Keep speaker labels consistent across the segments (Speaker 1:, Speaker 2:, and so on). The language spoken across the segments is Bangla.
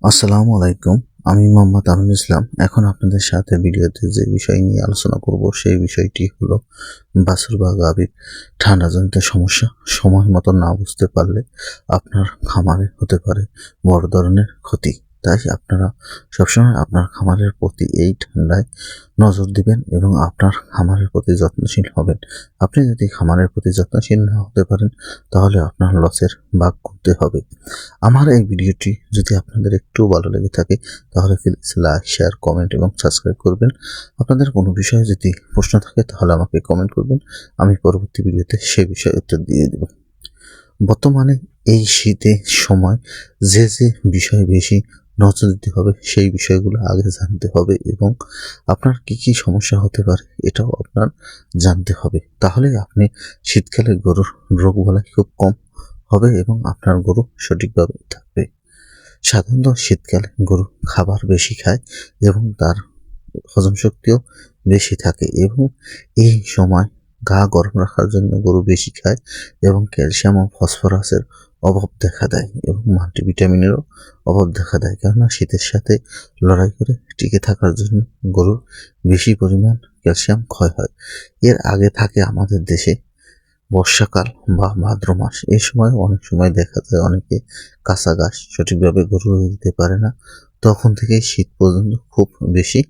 Speaker 1: আসসালামু আলাইকুম। আমি মোহাম্মদ আমিনুল ইসলাম। এখন আপনাদের সাথে ভিডিওতে যে বিষয় নিয়ে আলোচনা করব সেই বিষয়টি হলো বাছুর বা গাভীর ঠান্ডাজনিত সমস্যা সময় মতো না বুঝতে পারলে আপনার খামারে হতে পারে বড় ধরনের ক্ষতি। তাই আপনারা সবসময় আপনার খামারের প্রতি এই ঠান্ডায় নজর দিবেন এবং আপনার খামারের প্রতি যত্নশীল হবেন। আপনি যদি খামারের প্রতি যত্নশীল না হতে পারেন তাহলে আপনার লসের ভাগ গুনতে হবে। আমার এই ভিডিওটি যদি আপনাদের একটু ভালো লেগে থাকে তাহলে প্লিজ লাইক, শেয়ার, কমেন্ট এবং সাবস্ক্রাইব করবেন। আপনাদের কোনো বিষয়ে যদি প্রশ্ন থাকে তাহলে আমাকে কমেন্ট করবেন, আমি পরবর্তী ভিডিওতে সে বিষয়ে উত্তর দিয়ে দেব। বর্তমানে এই শীতের সময় যে বিষয়ে বেশি নজর দিতে হবে সেই বিষয়গুলো আগে জানতে হবে এবং আপনার কি কি সমস্যা হতে পারে এটাও আপনার জানতে হবে। তাহলে আপনি শীতকালে গরুর রোগবালাই খুব কম হবে এবং আপনার গরু সঠিকভাবে থাকবে। সাধারণত শীতকালে গরু খাবার বেশি খায় এবং তার হজম শক্তিও বেশি থাকে এবং এই সময় গা গরম রাখার জন্য গরু বেশি খায় এবং ক্যালসিয়াম ও ফসফরাসের অভাব দেখা দেয় এবং মাল্টিভিটামিনেরও অভাব দেখা দেয়, কেননা শীতের সাথে লড়াই করে টিকে থাকার জন্য গরুর বেশি পরিমাণ ক্যালসিয়াম ক্ষয় হয়। এর আগে থাকে আমাদের দেশে বর্ষাকাল বা ভাদ্র মাস। এই সময় অনেক সময় দেখা যায় অনেকে কাঁচা ঘাস সঠিকভাবে গরু দিতে পারে না। তখন থেকে শীত পর্যন্ত খুব বেশি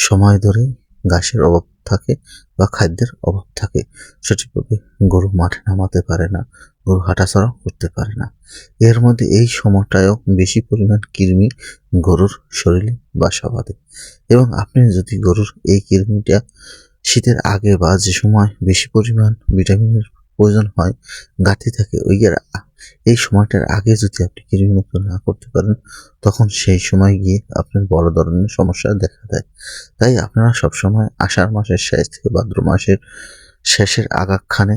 Speaker 1: সময় ধরে ঘাসের অভাব থাকে বা খাদ্যের অভাব থাকে। সঠিকভাবে গরু মাঠে নামাতে পারে না, গরু হাঁটাচলা করতে পারে না। এর মধ্যে এই সময়টায়ও বেশি পরিমাণ কৃমি গরুর শরীরে বাসা বাঁধে এবং আপনি যদি গরুর এই কৃমিটা শীতের আগে বা যে সময় বেশি পরিমাণ ভিটামিনের প্রয়োজন হয় ঘাটতি থাকে এই সময়টার আগে যদি আপনি কৃমিমুক্ত না করতে পারেন তখন সেই সময় গিয়ে আপনার বড় ধরনের সমস্যা দেখা দেয়। তাই আপনারা সবসময় আষাঢ় মাসের শেষ থেকে ভাদ্র মাসের শেষের আগাখানে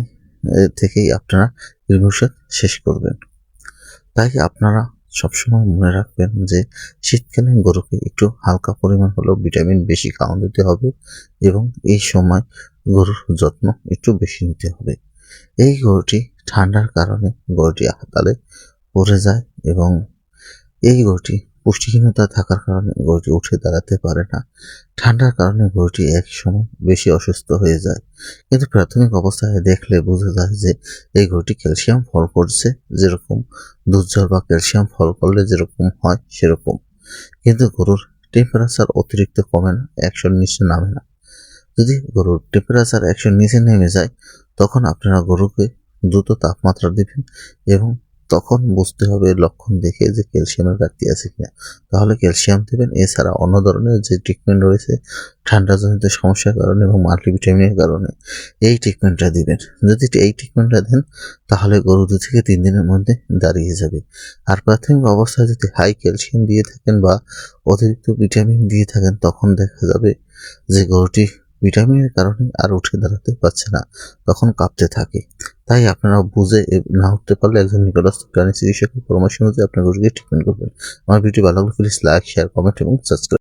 Speaker 1: থেকেই আপনারা কৃমি ওষুধ শেষ করবেন। তাই আপনারা সবসময় মনে রাখবেন যে শীতকালীন গরুকে একটু হালকা পরিমাণ হলেও ভিটামিন বেশি খাওয়ানো দিতে হবে এবং এই সময় গরুর যত্ন একটু বেশি নিতে হবে। এই গরুটি ঠান্ডার কারণে গরুটি হাতালে পড়ে যায় এবং এই গরুটি পুষ্টিহীনতা থাকার কারণে গরুটি উঠে দাঁড়াতে পারে না। ঠান্ডার কারণে গরুটি এক সময় বেশি অসুস্থ হয়ে যায়, কিন্তু প্রাথমিক অবস্থায় দেখলে বোঝা যায় যে এই গরুটি ক্যালসিয়াম ফল করছে, যেরকম দুধ জ্বর বা ক্যালসিয়াম ফল করলে যেরকম হয় সেরকম। কিন্তু গরুর টেম্পারেচার অতিরিক্ত কমে না, 100-র নিচে নামে না। যদি গরুর টেম্পারেচার 100-র নিচে নেমে যায় তখন আপনারা গরুকে দ্রুত তাপমাত্রা দিবেন এবং তখন বুঝতে হবে লক্ষণ দেখে যে ক্যালসিয়ামের ঘাটতি আছে কিনা, তাহলে ক্যালসিয়াম দেবেন। এছাড়া অন্য ধরনের যে ট্রিটমেন্ট রয়েছে ঠান্ডাজনিত সমস্যার কারণে এবং মাল্টিভিটামিনের কারণে এই ট্রিটমেন্টটা দিবেন। যদি এই ট্রিটমেন্টটা দেন তাহলে গরু 2 থেকে 3 দিনের মধ্যে দাঁড়িয়ে যাবে। আর প্রাথমিক অবস্থায় যদি হাই ক্যালসিয়াম দিয়ে থাকেন বা অতিরিক্ত ভিটামিন দিয়ে থাকেন তখন দেখা যাবে যে গরুটি ভিটামিনের কারণে আর উঠে দাঁড়াতে পারছে না, তখন কাঁপতে থাকে। তাই আপনারা বুঝে না উঠতে পারলে একজন নিকটস্থ প্রাণী চিকিৎসকের পরামর্শ অনুযায়ী আপনার গরুকে ট্রিটমেন্ট করবেন। আমার ভিডিও ভালো লাগলে প্লিজ লাইক, শেয়ার, কমেন্ট এবং সাবস্ক্রাইব।